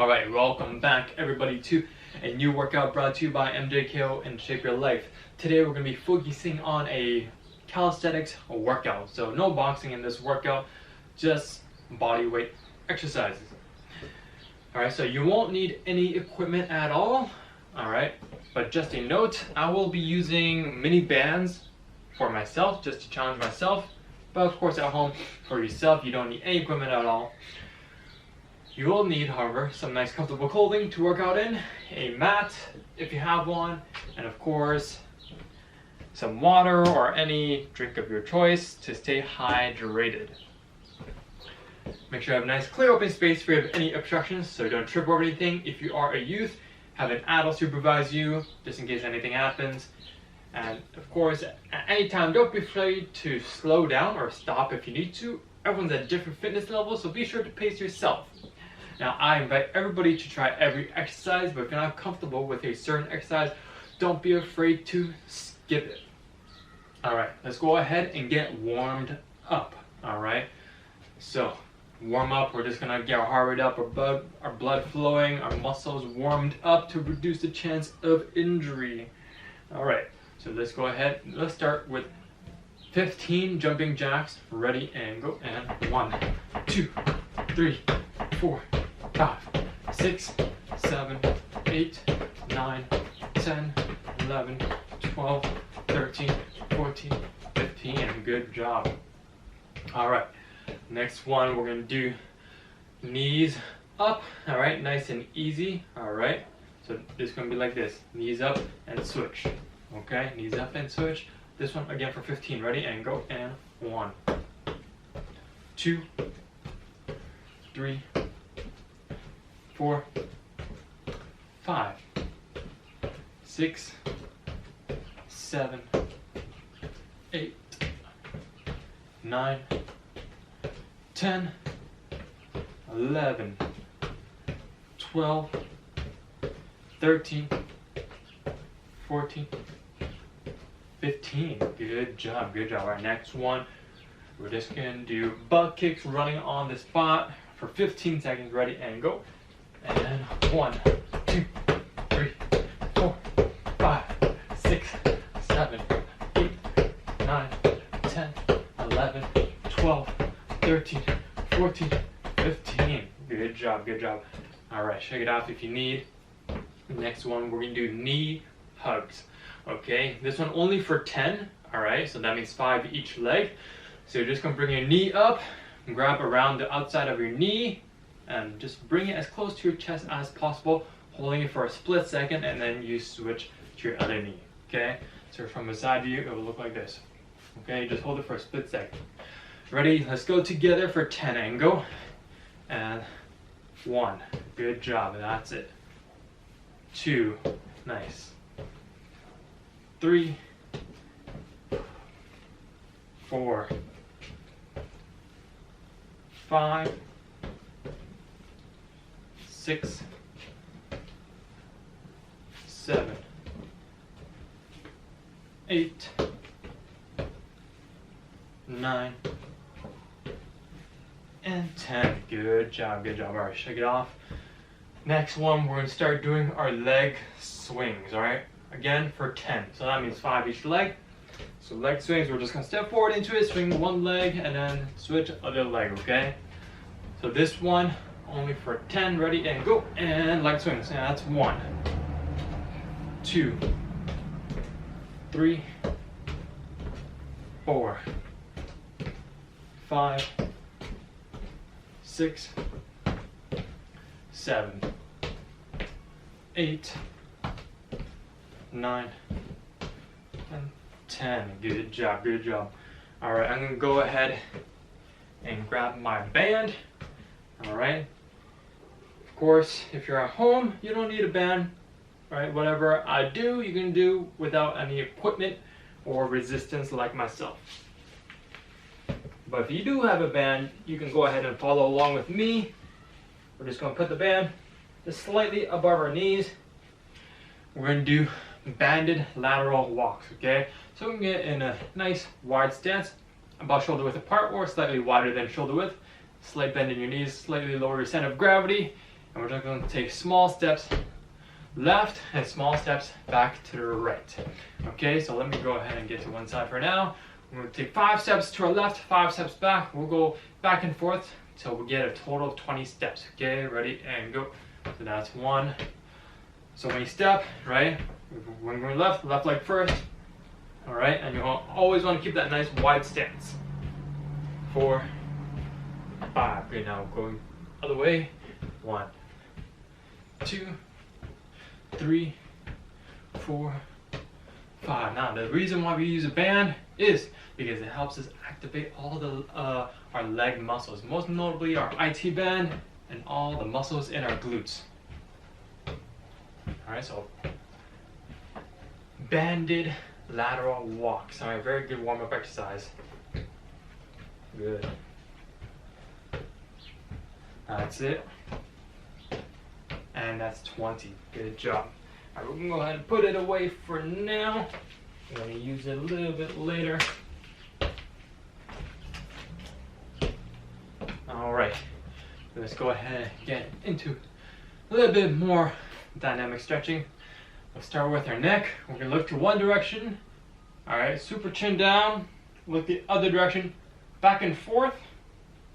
Alright, welcome back everybody to a new workout brought to you by MJKO and Shape Your Life. Today we're going to be focusing on a calisthenics workout. So no boxing in this workout, just body weight exercises. Alright, so you won't need any equipment at all. Alright, but just a note, I will be using mini bands for myself, just to challenge myself. But of course at home, for yourself, you don't need any equipment at all. You will need, however, some nice comfortable clothing to work out in, a mat if you have one, and of course, some water or any drink of your choice to stay hydrated. Make sure you have a nice clear open space if you have any obstructions so you don't trip over anything. If you are a youth, have an adult supervise you just in case anything happens. And of course, at any time, don't be afraid to slow down or stop if you need to. Everyone's at different fitness levels, so be sure to pace yourself. Now, I invite everybody to try every exercise, but if you're not comfortable with a certain exercise, don't be afraid to skip it. Alright, let's go ahead and get warmed up. Alright, so warm up, we're just gonna get our heart rate up, our blood flowing, our muscles warmed up to reduce the chance of injury. Alright, so let's go ahead, let's start with 15 jumping jacks. Ready and go. And 1, 2, 3, 4, 5, 6, 7, 8, 9, 10, 11, 12, 13, 14, 15. Good job. Alright, next one we're going to do knees up. Alright, nice and easy. Alright, so it's going to be like this. Knees up and switch. Okay, knees up and switch. This one again for 15. Ready and go. And 1, 2, 3, 4, 5, 6, 7, 8, 9, 10, 11, 12, 13, 14, 15. Good job, good job. All right, next one, we're just gonna do butt kicks running on the spot for 15 seconds. Ready and go. And 1, 2, 3, 4, 5, 6, 7, 8, 9, 10, 11, 12, 13, 14, 15. Good job, good job. All right, shake it off if you need. Next one, we're gonna do knee hugs. Okay, this one only for 10. All right, so that means 5 each leg. So you're just gonna bring your knee up, grab around the outside of your knee, and just bring it as close to your chest as possible, holding it for a split second, and then you switch to your other knee. Okay, so from a side view, it will look like this. Okay, just hold it for a split second. Ready? Let's go together for 10 and go. And 1, good job, that's it. 2, nice. 3, 4, 5, 6, 7, 8, 9, and 10. Good job, good job. All right, shake it off. Next one, we're going to start doing our leg swings, all right? Again, for 10. So that means 5 each leg. So leg swings, we're just going to step forward into it, swing one leg, and then switch other leg, okay? So this one, only for 10. Ready and go. And leg swings. And that's 1, 2, 3, 4, 5, 6, 7, 8, 9, and 10. Good job, good job. All right, I'm going to go ahead and grab my band. All right. Of course, if you're at home, you don't need a band. All right, whatever I do, you can do without any equipment or resistance like myself. But if you do have a band, you can go ahead and follow along with me. We're just going to put the band just slightly above our knees. We're going to do banded lateral walks, okay? So we can get in a nice wide stance, about shoulder width apart or slightly wider than shoulder width. Slight bend in your knees, slightly lower your center of gravity, And we're just going to take small steps left and small steps back to the right. Okay, so let me go ahead and get to one side for now. We're going to take 5 steps to our left, 5 steps back. We'll go back and forth until we get a total of 20 steps. Okay, ready and go. So that's 1. So when you step, right, when we're left leg first. All right, and you always want to keep that nice wide stance. 4, 5. Okay, now going other way. 1, 2, 3, 4, 5. Now the reason why we use a band is because it helps us activate all the our leg muscles, most notably our IT band and all the muscles in our glutes. All right, so banded lateral walks. All right, very good warm-up exercise. Good. That's it. And that's 20. Good job. All right, we're gonna go ahead and put it away for now. I'm gonna use it a little bit later. All right, let's go ahead and get into a little bit more dynamic stretching. We'll start with our neck. We're gonna look to one direction. All right, super chin down. Look the other direction, back and forth.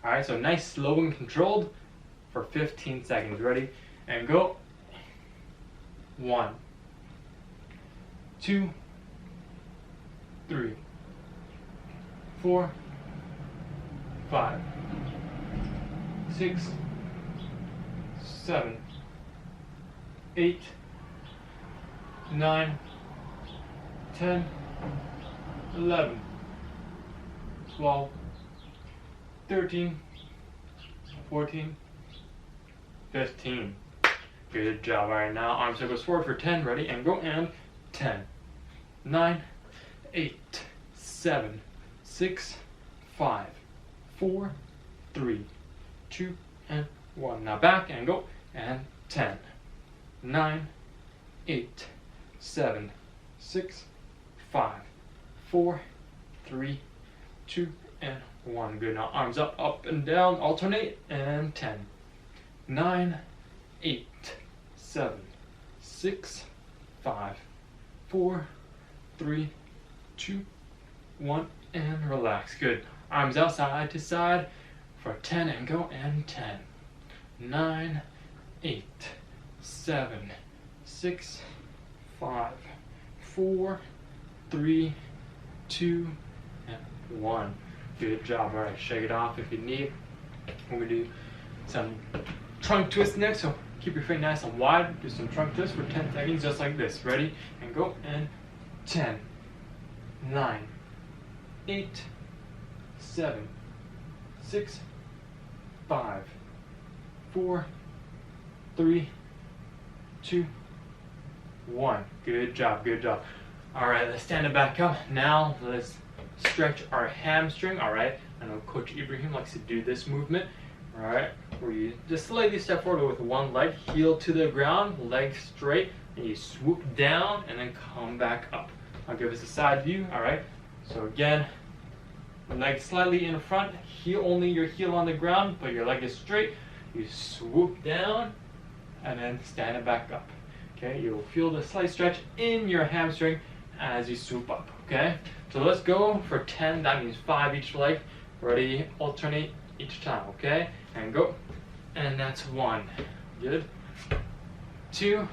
All right, so nice, slow and controlled for 15 seconds. Ready and go. 1, 2, 3, 4, 5, 6, 7, 8, 9, 10, 11, 12, 13, 14, 15. Good job. All right, now arm circles forward for 10. Ready and go. And 10, 9, 8, 7, 6, 5, 4, 3, 2, and 1. Now back and go. And 10, 9, 8, 7, 6, 5, 4, 3, 2, and 1. Good. Now arms up, up and down, alternate. And 10, 9, 8, 7, 6, 5, 4, 3, 2, 1, and relax. Good. Arms out side to side for 10 and go. And 10, 9, 8, 7, 6, 5, 4, 3, 2, and 1. Good job. All right, shake it off if you need. We're gonna do some trunk twist next, so keep your feet nice and wide. Do some trunk twists for 10 seconds, just like this. Ready and go. And 10, 9, 8, 7, 6, 5, 4, 3, 2, 1. Good job, good job. All right, let's stand it back up. Now let's stretch our hamstring. All right, I know Coach Ibrahim likes to do this movement. All right, where you just slightly step forward with one leg, heel to the ground, leg straight, and you swoop down and then come back up. I'll give us a side view. All right, so again, leg slightly in front, heel only, your heel on the ground, but your leg is straight. You swoop down and then stand it back up. Okay, you'll feel the slight stretch in your hamstring as you swoop up. Okay, so let's go for 10. That means 5 each leg. Ready, alternate each time. Okay, and go. And that's 1. Good. 2,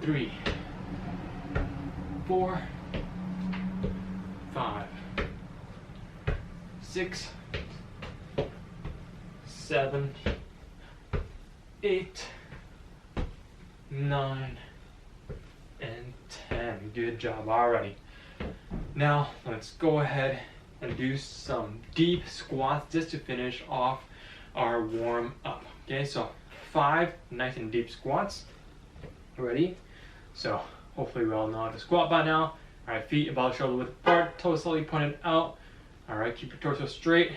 3, 4, 5, 6, 7, 8, 9, and 10. Good job. Alrighty. Now let's go ahead and do some deep squats just to finish off our warm up. Okay, so 5 nice and deep squats. Ready? So hopefully we all know how to squat by now. Alright, feet about shoulder width apart, toes slightly pointed out. Alright, keep your torso straight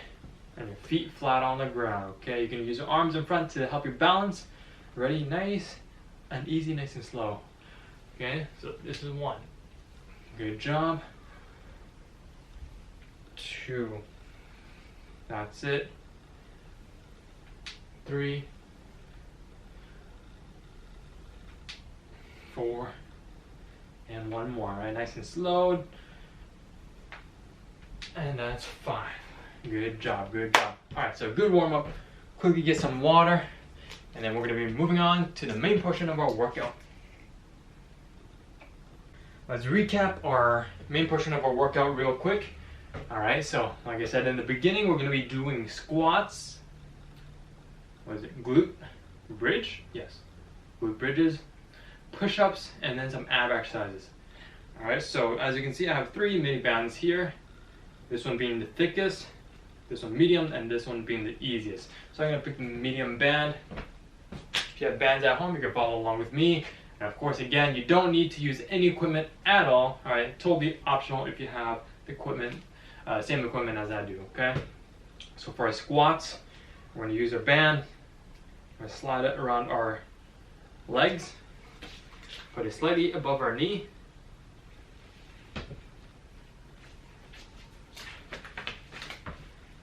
and your feet flat on the ground. Okay, you can use your arms in front to help you balance. Ready? Nice and easy, nice and slow. Okay, so this is 1. Good job. 2. That's it. 3, 4, and 1 more, right? Nice and slow. And that's 5. Good job, good job. All right, so good warm up. Quickly get some water, and then we're gonna be moving on to the main portion of our workout. Let's recap our main portion of our workout real quick. All right, so like I said in the beginning, we're gonna be doing squats. What is it, glute bridge? Yes, glute bridges, push-ups, and then some ab exercises. All right, so as you can see, I have 3 mini bands here. This one being the thickest, this one medium, and this one being the easiest. So I'm gonna pick the medium band. If you have bands at home, you can follow along with me. And of course, again, you don't need to use any equipment at all. All right, totally optional if you have the equipment, same equipment as I do, okay? So for our squats, we're gonna use our band. We're gonna slide it around our legs, put it slightly above our knee.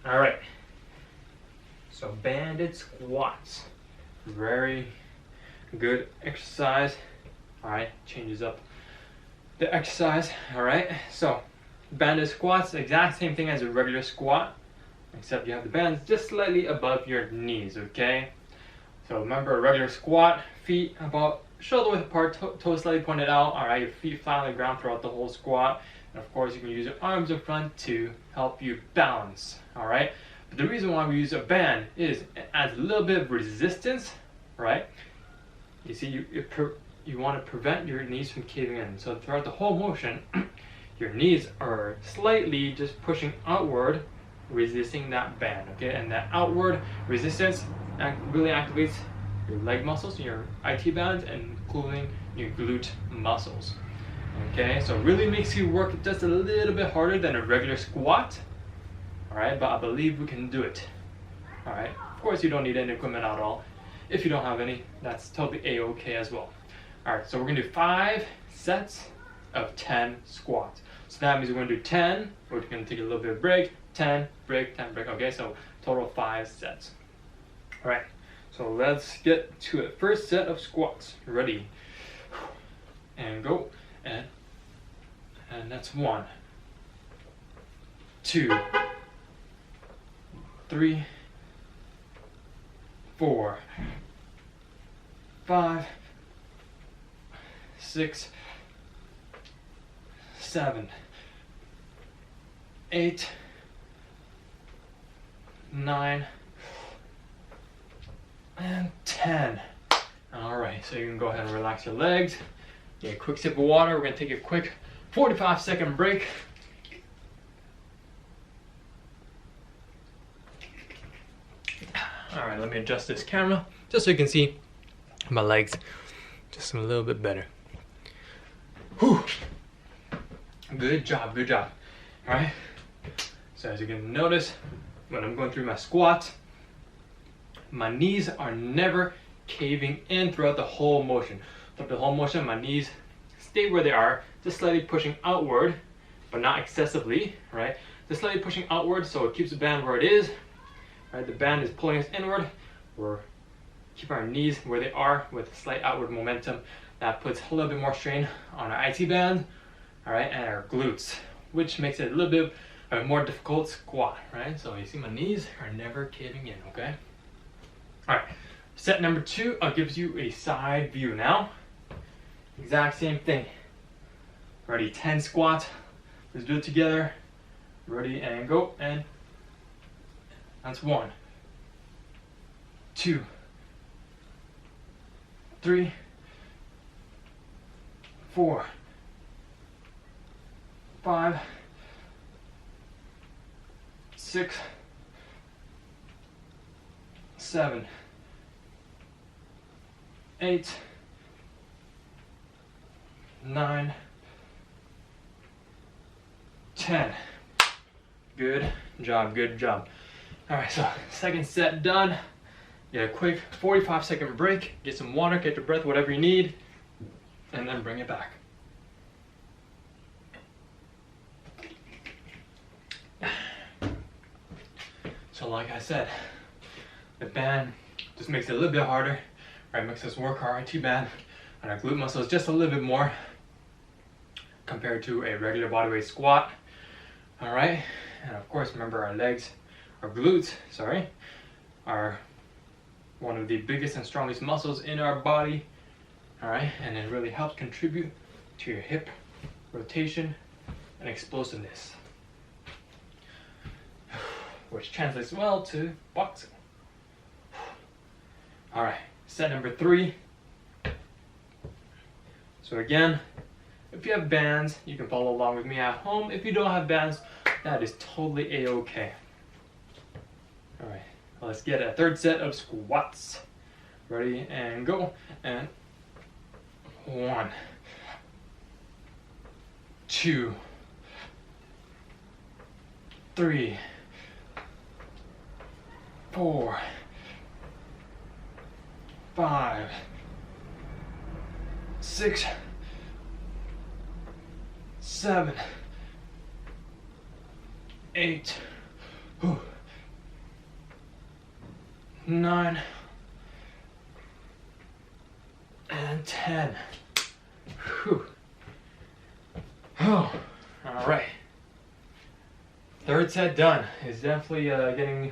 All right, so banded squats, very good exercise. All right, changes up the exercise. All right, so banded squats, the exact same thing as a regular squat, except you have the bands just slightly above your knees, okay? So remember, a regular squat, feet about shoulder width apart, toes slightly pointed out. All right, your feet flat on the ground throughout the whole squat. And of course, you can use your arms in front to help you balance, all right? But the reason why we use a band is it adds a little bit of resistance, right? You see, you want to prevent your knees from caving in. So throughout the whole motion, your knees are slightly just pushing outward, resisting that band, okay? And that outward resistance really activates your leg muscles, your IT bands, and including your glute muscles. Okay, so it really makes you work just a little bit harder than a regular squat. All right, but I believe we can do it. All right, of course you don't need any equipment at all. If you don't have any, that's totally a-okay as well. All right, so we're gonna do 5 sets of 10 squats. So that means we're gonna do 10, we're gonna take a little bit of break, 10, break, 10, break. Okay, so total 5 sets. All right, so let's get to it. First set of squats, ready, and go. And that's 1, 2, 3, 4, 5, 6, 7, 8, 9, and 10. All right, so you can go ahead and relax your legs. Get a quick sip of water. We're gonna take a quick 45-second break. All right, let me adjust this camera just so you can see my legs just a little bit better. Whew. Good job, good job. All right, so as you can notice, when I'm going through my squats, my knees are never caving in throughout the whole motion. Throughout the whole motion, my knees stay where they are, just slightly pushing outward, but not excessively, right? Just slightly pushing outward, so it keeps the band where it is, right? The band is pulling us inward. We're keep our knees where they are with slight outward momentum. That puts a little bit more strain on our IT band, all right, and our glutes, which makes it a little bit of a more difficult squat, right? So you see my knees are never caving in, okay? All right, set number 2, gives you a side view now. Exact same thing. Ready, 10 squats. Let's do it together. Ready, and go, and that's 1, 2, 3, 4, 5, 6, 7, 8, 9, 10. Good job, good job. All right, so second set done. Get a quick 45-second break, get some water, get your breath, whatever you need, and then bring it back. So like I said, the band just makes it a little bit harder, right? Makes us work our IT band on our glute muscles just a little bit more compared to a regular bodyweight squat. All right, and of course, remember our legs, our glutes, sorry, are one of the biggest and strongest muscles in our body. All right, and it really helps contribute to your hip rotation and explosiveness, which translates well to boxing. All right, set number 3. So again, if you have bands, you can follow along with me at home. If you don't have bands, that is totally a-okay. All right, well, let's get a third set of squats. Ready and go. And 1, 2, 3, 4, 5, 6, 7, 8, 9, and 10. Whew. Oh, all right. Third set done. It's definitely getting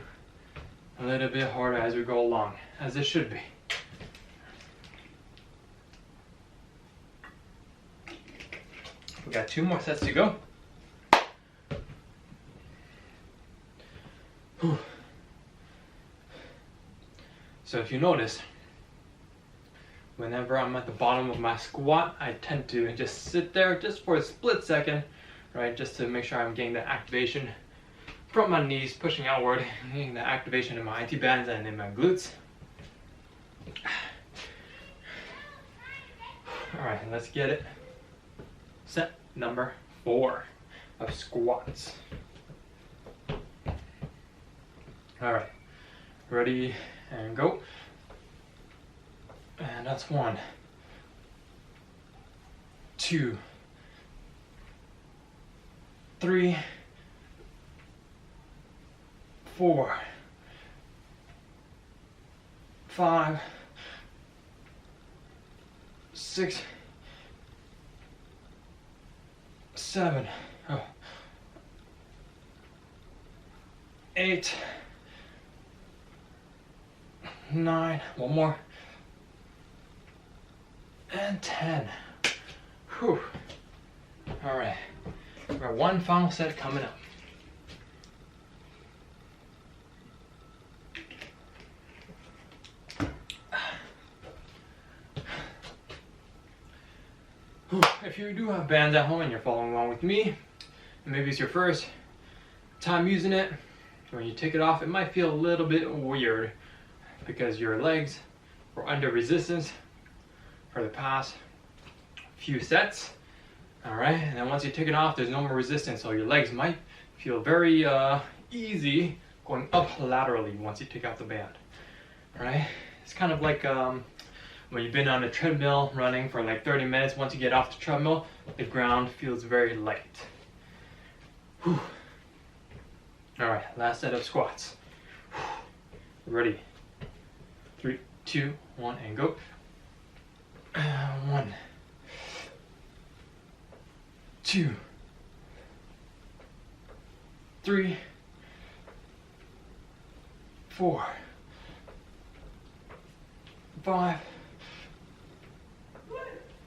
a little bit harder as we go along, as it should be. We got 2 more sets to go. Whew. So if you notice, whenever I'm at the bottom of my squat, I tend to just sit there just for a split second, right? Just to make sure I'm getting the activation from my knees, pushing outward, getting the activation in my IT bands and in my glutes. All right, let's get it. Set number 4 of squats. All right, ready and go. And that's 1, 2, 3, 4, 5, 6, 7, 8, 9, one more, and 10. Whew. All right, we got 1 final set coming up. If you do have bands at home and you're following along with me, and maybe it's your first time using it, when you take it off, it might feel a little bit weird because your legs were under resistance for the past few sets. All right, and then once you take it off, there's no more resistance, so your legs might feel very easy going up laterally once you take out the band. All right, it's kind of like when you've been on a treadmill running for like 30 minutes, once you get off the treadmill, the ground feels very light. Whew. All right, last set of squats. Whew. Ready? 3, 2, 1, and go. 1, 2, 3, 4, 5,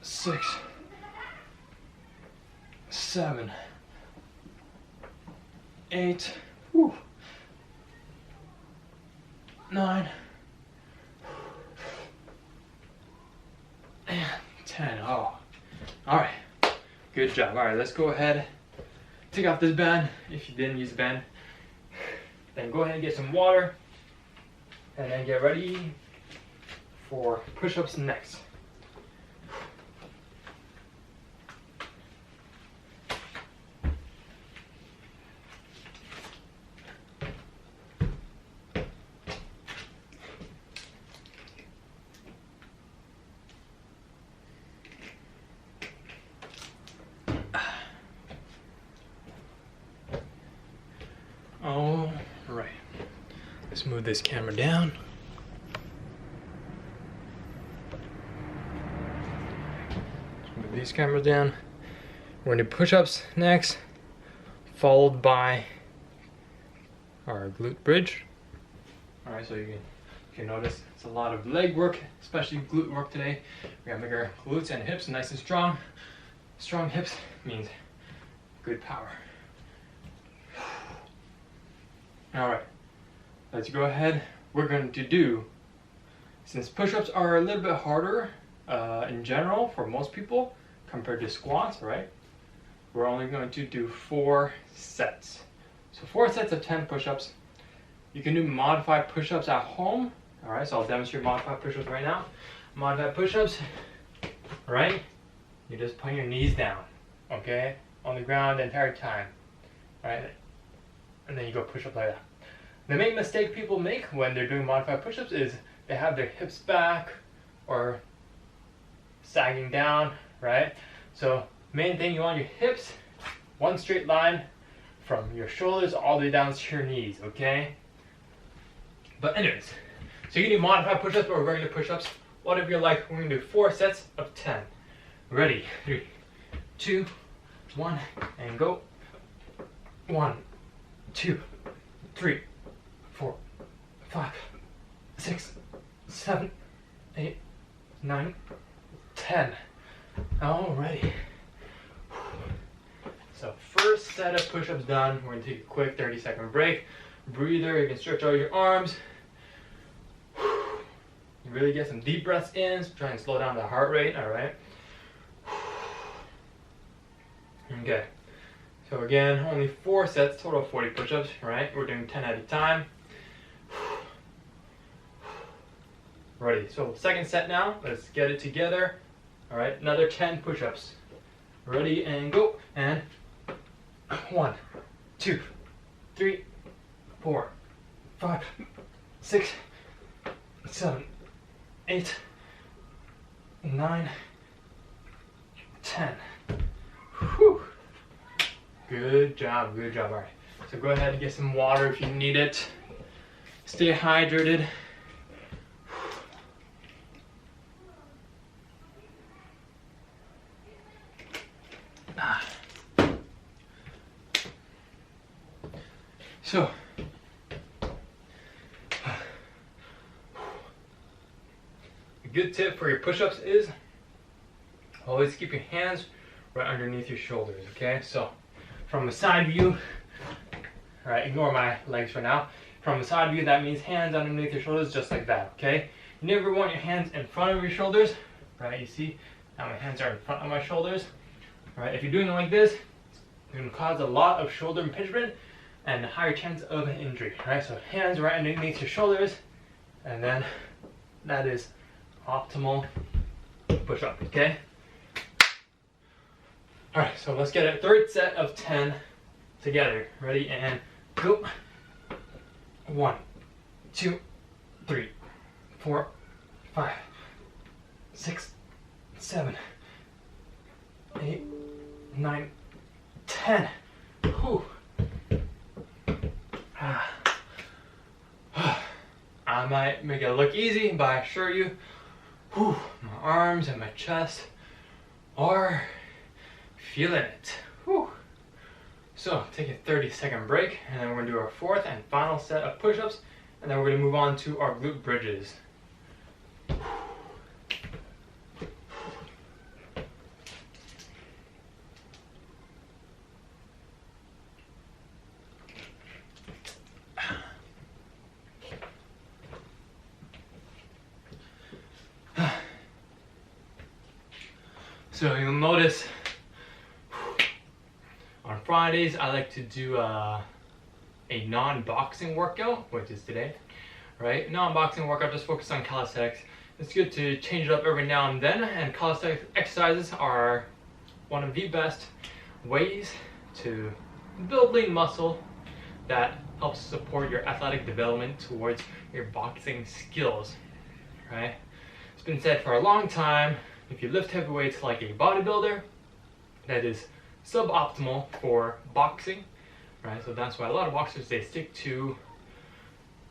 6, 7, 8, 9, and 10. Oh, all right. Good job. All right, let's go ahead, take off this band. If you didn't use the band, then go ahead and get some water, and then get ready for push-ups next. All right, let's move this camera down. these cameras down. We're gonna do push-ups next, followed by our glute bridge. All right, so you can notice it's a lot of leg work, especially glute work today. We gotta make our glutes and hips nice and strong. Strong hips means good power. All right, let's go ahead. We're going to do, since push-ups are a little bit harder in general for most people compared to squats, right? We're only going to do 4 sets. So 4 sets of 10 push-ups. You can do modified push-ups at home. All right, so I'll demonstrate modified push-ups right now. Modified push-ups, right? You just put your knees down, okay? On the ground the entire time, right? And then you go push-up like that. The main mistake people make when they're doing modified push-ups is they have their hips back or sagging down, right? So main thing, you want your hips one straight line from your shoulders all the way down to your knees, okay? But anyways, so you can do modified push-ups or regular push-ups, whatever you like. We're gonna do 4 sets of 10. Ready? 3, 2, 1, and go. 1, 2, 3, 4, 5, 6, 7, 8, 9, 10. Alrighty. So first set of push-ups done. We're gonna take a quick 30-second break. Breather, you can stretch out your arms. You really get some deep breaths in, so try and slow down the heart rate, alright? Okay. So again, only 4 sets, total of 40 push-ups, right? We're doing 10 at a time. Ready, so second set now, let's get it together. All right, another 10 push-ups. Ready and go, and 1, 2, 3, 4, 5, 6, 7, 8, 9, 10. Whew. Good job, good job. All right, so go ahead and get some water if you need it. Stay hydrated. So, a good tip for your push-ups is always keep your hands right underneath your shoulders, okay? So, from a side view, all right, ignore my legs for now. From a side view, that means hands underneath your shoulders, just like that, okay? You never want your hands in front of your shoulders, right? You see, now my hands are in front of my shoulders. All right, if you're doing it like this, it's going to cause a lot of shoulder impingement and a higher chance of an injury, right? So hands right underneath your shoulders, and then that is optimal push-up, okay? All right, so let's get a third set of 10 together. Ready and go. 1, 2, 3, 4, 5, 6, 7, 8, 9, 10. Whew. I might make it look easy, but I assure you, whew, my arms and my chest are feeling it. Whew. So take a 30-second break, and then we're gonna do our 4th and final set of push-ups, and then we're gonna move on to our glute bridges. So you'll notice on Fridays I like to do a non-boxing workout, which is today, right? Non-boxing workout, just focus on calisthenics. It's good to change it up every now and then, and calisthenics exercises are one of the best ways to build lean muscle that helps support your athletic development towards your boxing skills, right? It's been said for a long time, if you lift heavy weights like a bodybuilder, that is suboptimal for boxing, right? So that's why a lot of boxers, they stick to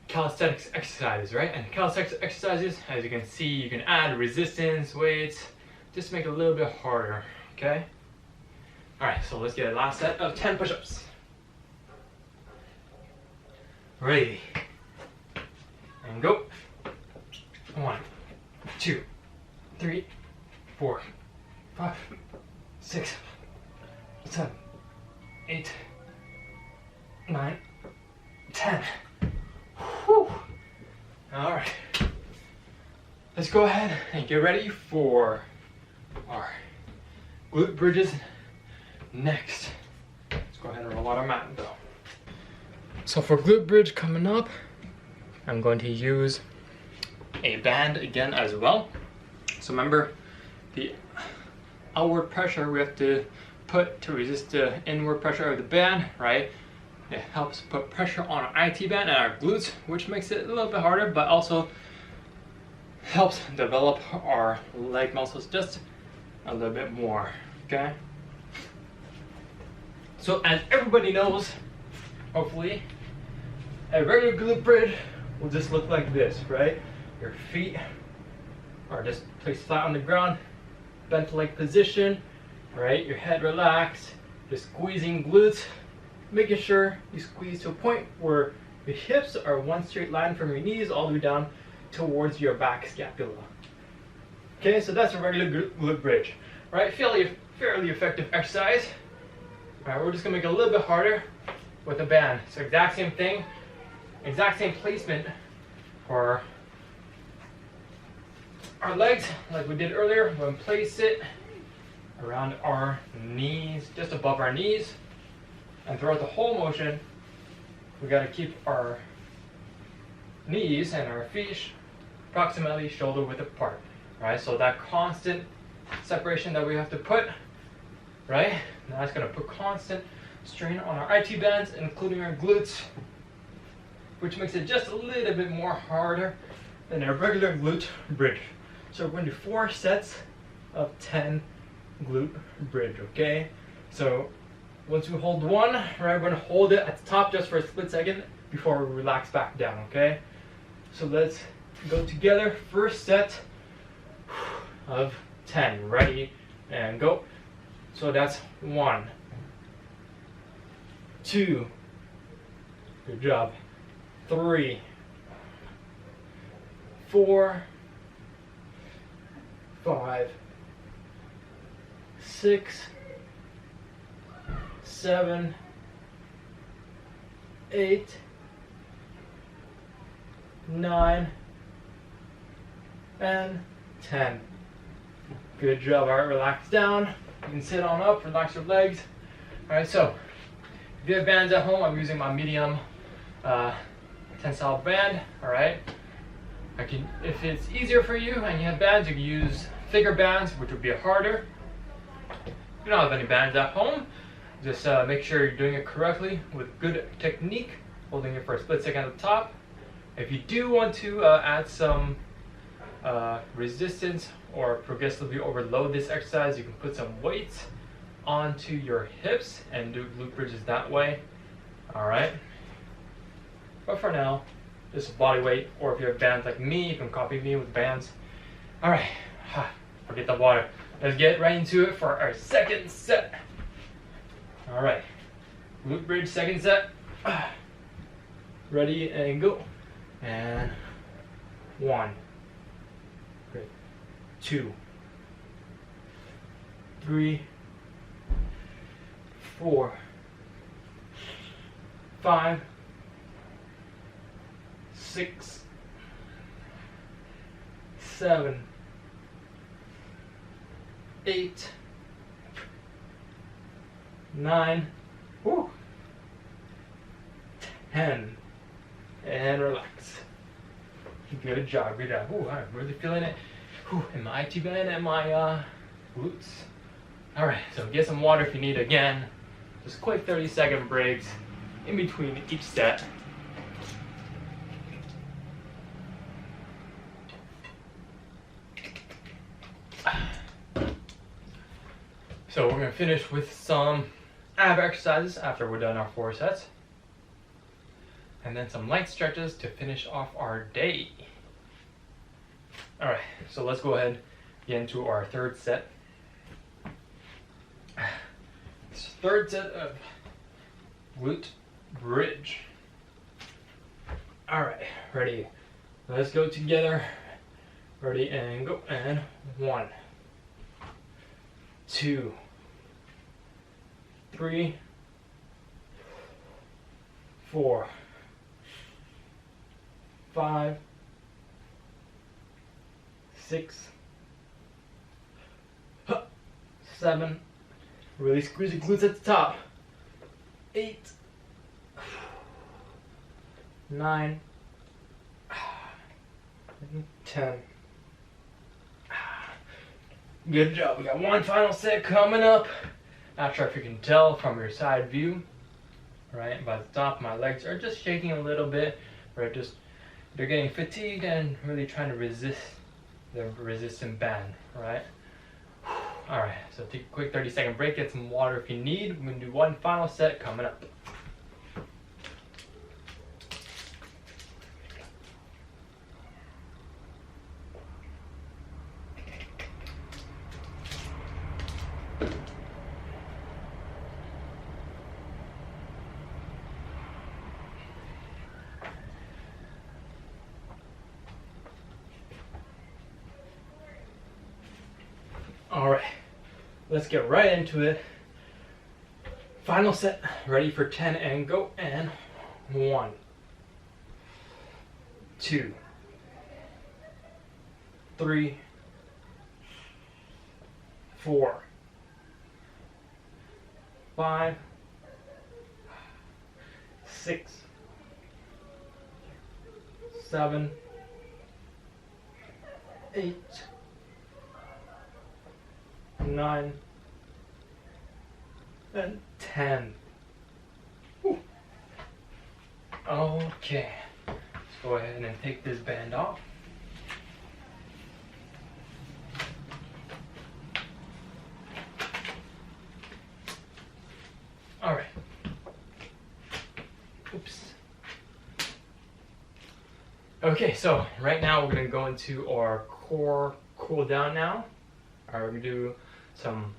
calisthenics exercises, right? And calisthenics exercises, as you can see, you can add resistance weights just to make it a little bit harder, okay? All right, so let's get a last set of 10 push-ups. Ready, and go. 1, 2, 3, 4, 5, 6, 7, 8, 9, 10. Whew. All right. Let's go ahead and get ready for our glute bridges next. Let's go ahead and roll out our mat and go. So for glute bridge coming up, I'm going to use a band again as well. So remember, the outward pressure we have to put to resist the inward pressure of the band, right? It helps put pressure on our IT band and our glutes, which makes it a little bit harder, but also helps develop our leg muscles just a little bit more, okay? So as everybody knows, hopefully, a regular glute bridge will just look like this, right? Your feet are just placed flat on the ground, bent leg position, right? Your head relaxed, just squeezing glutes, making sure you squeeze to a point where your hips are one straight line from your knees all the way down towards your back scapula. Okay, so that's a regular glute bridge, right? Fairly effective exercise. All right, we're just gonna make it a little bit harder with a band. So exact same thing, exact same placement for our legs like we did earlier. We're gonna place it around our knees, just above our knees, and throughout the whole motion, we gotta keep our knees and our feet approximately shoulder width apart, right? So that constant separation that we have to put, right? Now that's gonna put constant strain on our IT bands, including our glutes, which makes it just a little bit more harder than a regular glute bridge. So we're going to do 4 sets of 10 glute bridge, okay? So once we hold one, right, we're gonna hold it at the top just for a split second before we relax back down, okay? So let's go together. First set of 10. Ready and go. So that's 1, 2, good job, 3, 4, 5, 6, 7, 8, 9, and 10. Good job. All right, relax down. You can sit on up, relax your legs. All right, so if you have bands at home, I'm using my medium tensile band. All right, if it's easier for you and you have bands, you can use thicker bands, which would be harder. If you don't have any bands at home, just make sure you're doing it correctly with good technique, holding it for a split second at the top. If you do want to add some resistance or progressively overload this exercise, you can put some weights onto your hips and do glute bridges that way. All right. But for now, just body weight, or if you have bands like me, you can copy me with bands. All right. Forget the water. Let's get right into it for our second set. All right. Glute bridge, second set. Ready and go. And 1. Great. 2, 3, 4, 5, 6, 7, 8, 9, 10, and relax. Good job, good job. Ooh, I'm really feeling it in my IT band and my glutes. All right, so get some water if you need. Again, just quick 30-second breaks in between each set. So we're gonna finish with some ab exercises after we're done our 4 sets. And then some light stretches to finish off our day. All right, so let's go ahead get into our third set. Third set of glute bridge. All right, ready? Let's go together. Ready and go. And 1, 2, 3, 4, 5, 6, 7. Really squeeze your glutes at the top. 8, 9, 10. Good job. We got one final set coming up. Not sure if you can tell from your side view. Right, by the top, my legs are just shaking a little bit. Right, they're getting fatigued and really trying to resist the resistant band. Right. All right. So take a quick 30-second break. Get some water if you need. We're gonna do one final set coming up. All right, let's get right into it. Final set, ready for 10 and go. And 1, 2, 3, 4, 5, 6, 7, 8, 9, and 10. Whew. Okay, let's go ahead and take this band off. All right. Oops. Okay, so right now we're gonna go into our core cool down now. All right, we're gonna do some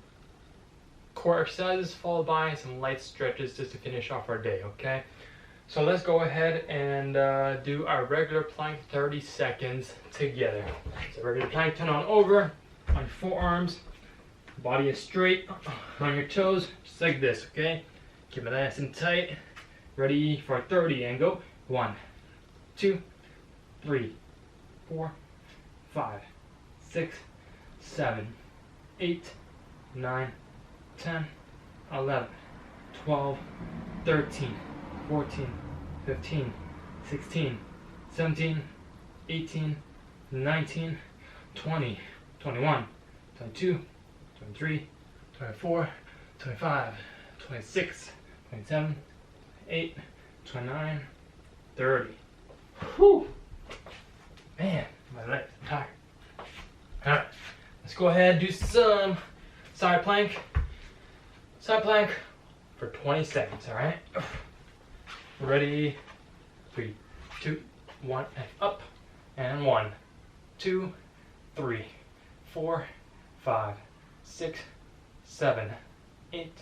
core exercises followed by some light stretches just to finish off our day, okay? So let's go ahead and do our regular plank 30 seconds together. So regular plank, turn on over, on your forearms, body is straight, on your toes, just like this, okay? Keep it nice and tight. Ready for 30 and go. 1, 2, 3, 4, 5, 6, 7, 8, 9, 10, 11, 12, 13, 14, 15, 16, 17, 18, 19, 20, 21, 22, 23, 24, 25, 26, 27, 28, 29, 30. Whew! Man, my legs are tired. Alright, let's go ahead and do some side plank. Side plank for 20 seconds, alright? Ready? 3, 2, 1, and up. And 1, 2, 3, 4, 5, 6, 7, 8,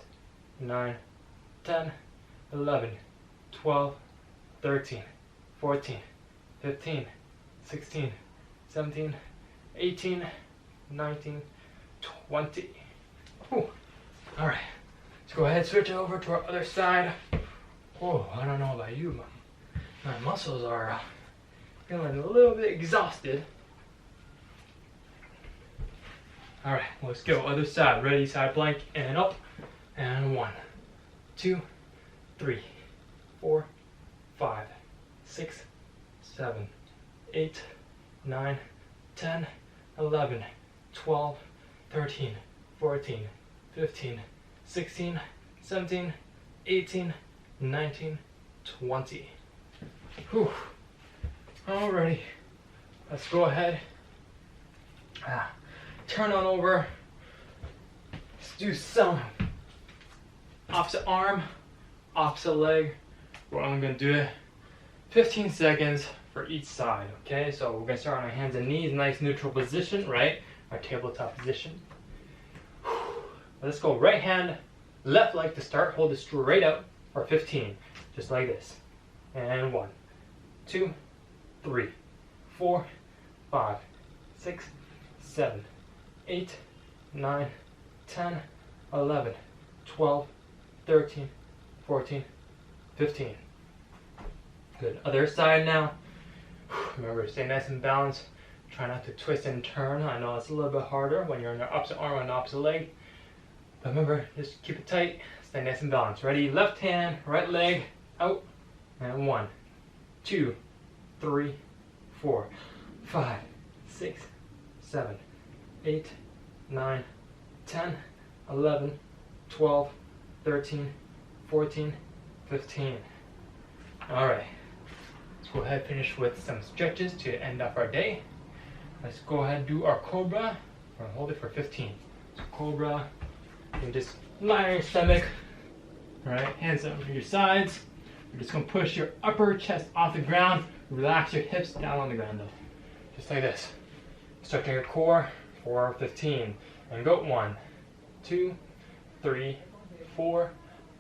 9, 10, 11, 12, 13, 14, 15, 16, 17, 18, 19, 20. Whew. All right, let's go ahead and switch over to our other side. Oh, I don't know about you, but my muscles are feeling a little bit exhausted. All right, let's go other side. Ready, side plank, and up. And 1, 2, 3, 4, 5, 6, 7, 8, 9, 10, 11, 12, 13, 14, 15, 16, 17, 18, 19, 20. Whew. Alrighty, let's go ahead. Turn on over. Let's do some opposite arm, opposite leg. We're only gonna do it 15 seconds for each side, okay? So we're gonna start on our hands and knees, nice neutral position, right? our tabletop position. Let's go right hand, left leg to start. Hold it straight out for 15, just like this. And 1, 2, 3, 4, 5, 6, 7, 8, 9, 10, 11, 12, 13, 14, 15. Good. Other side now. Remember, stay nice and balanced. Try not to twist and turn. I know it's a little bit harder when you're in your opposite arm and opposite leg. But remember, just keep it tight. Stay nice and balanced. Ready? Left hand, right leg, out. And 1, 2, 3, 4, 5, 6, 7, 8, 9, 10, 11, 12, 13, 14, 15. Alright, let's go ahead and finish with some stretches to end off our day. Let's go ahead and do our Cobra. We're going to hold it for 15. So Cobra, you can just lie on your stomach. Alright, hands up to your sides. You're just going to push your upper chest off the ground. Relax your hips down on the ground though. Just like this. Stretching your core for 15. And go 1, 2, 3, 4,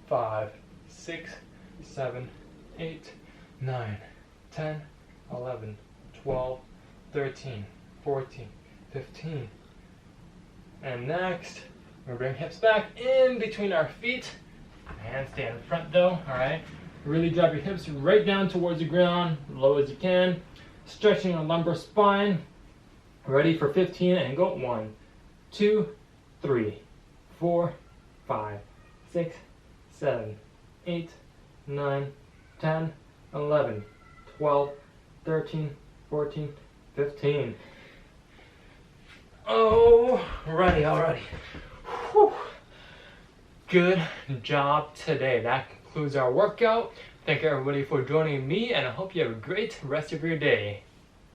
5, 6, 7, 8, 9, 10, 11, 12, 13, 14, 15. And next, we're going to bring hips back in between our feet. Hands stay in front though, alright? Really drop your hips right down towards the ground, low as you can. Stretching your lumbar spine. Ready for 15 and go 1, 2, 3, 4, 5, 6, 7, 8, 9, 10, 11, 12, 13, 14, 15. Alrighty. Whew. Good job today. That concludes our workout. Thank you everybody for joining me, and I hope you have a great rest of your day.